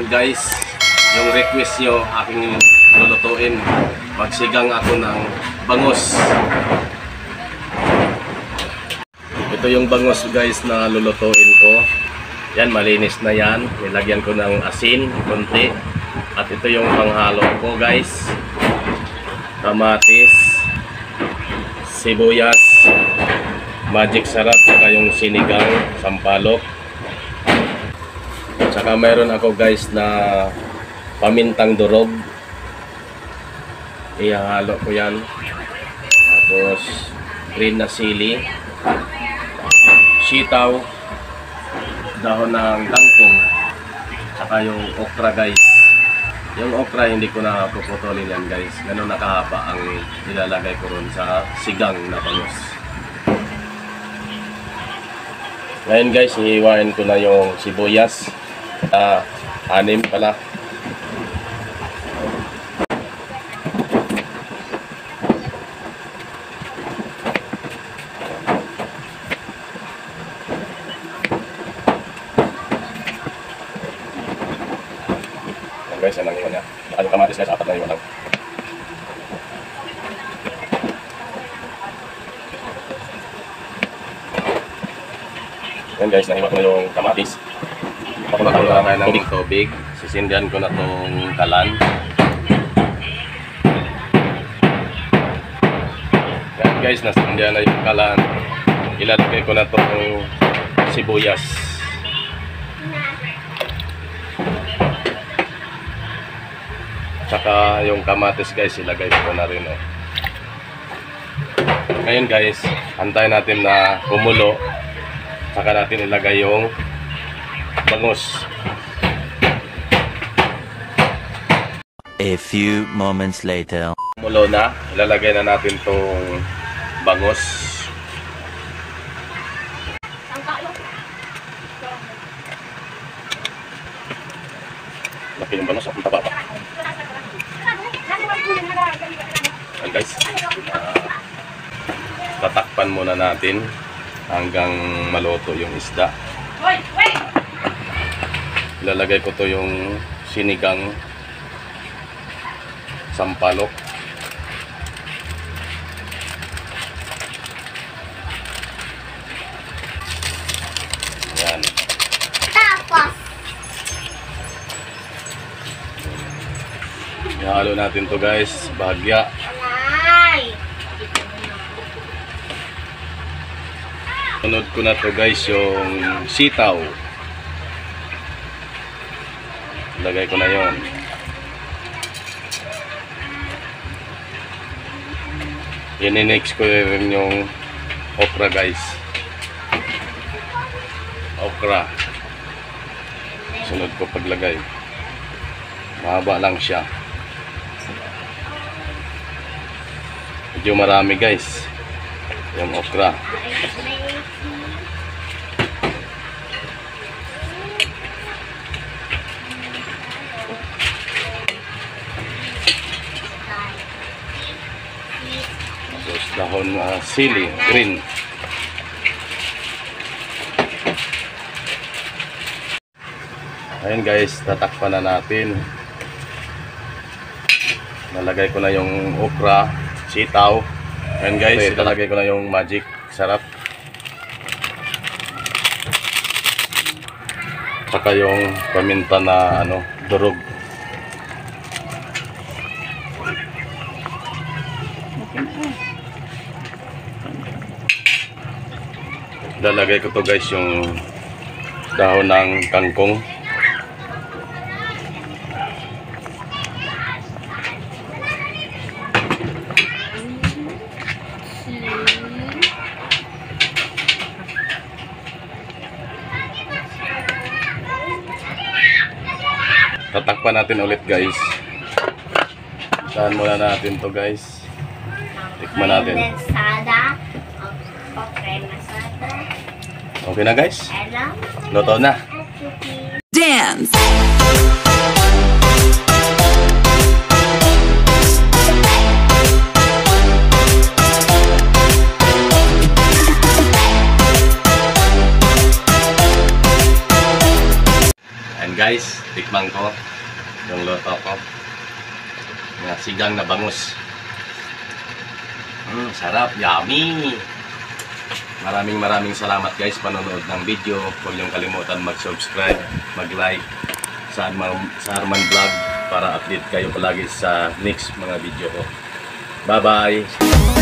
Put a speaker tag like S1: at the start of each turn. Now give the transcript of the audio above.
S1: guys, yung request nyo aking lulutuin. Magsigang ako ng bangus. Ito yung bangus guys na lulutuin ko. Yan, malinis na yan. Nilagyan ko ng asin, konti. At ito yung panghalo ko guys. Kamatis, sibuyas, magic sarap, saka yung sinigang, sampalok. Saka mayroon ako guys na pamintang durog. Ihahalo ko yan. Tapos green na sili, sitaw, dahon ng kangkong, saka yung okra guys. Yung okra hindi ko na puputulin yan guys. Ganun nakahaba ang nilalagay ko ron sa sigang na bangus. Ngayon guys, hihiwain ko na yung sibuyas. 6 pala. Guys, yan ang iwan niya. Yung kamatis guys, 4 na iwan lang. Yan guys, nahiwa ko na yung kamatis. Pakulang ko na ng tubig. Sisindihan ko na tong kalan. Yan guys, nasindihan na yung kalan. Ilalagay ko na tong sibuyas. Saka yung kamatis guys, ilagay ko na rin. Ngayon guys, antayin natin na kumulo. Saka natin ilagay yung bangus.
S2: A few moments later.
S1: Kumulo na, ilalagay na natin tong bangus. Laki yung bangus, ang taba pa. Ayan guys, tatakpan muna natin hanggang maluto yung isda. Ilalagay ko to yung sinigang sampalok. Yan.
S3: Tapos
S1: ihalo natin to guys, bahagya. Sunod ko na to guys yung sitaw. Lagay ko na yon. I-next ko rin yung okra guys. Okra. Sunod ko paglagay. Mahaba lang siya. Medyo marami guys yung okra. Tapos dahon sili, green. Ayun guys, tatakpan na natin. Nalagay ko na yung okra, sitaw. Ayun guys, ilalagay ko na yung magic sarap. Saka yung paminta na durog. Lalagay ko to guys yung dahon ng kangkong. Tatakpan natin ulit guys. Saan muna natin to guys. Tikman natin. Okay na guys. Luto na.
S4: Dance.
S1: And guys, tikman timbang ko. Yung luto ko. Nga, sigang na bangus. Sarap, yummy! Maraming salamat guys panonood ng video. Huwag niyong kalimutan mag-subscribe, mag-like sa Arman Vlog para update kayo palagi sa next mga video ko. Bye-bye!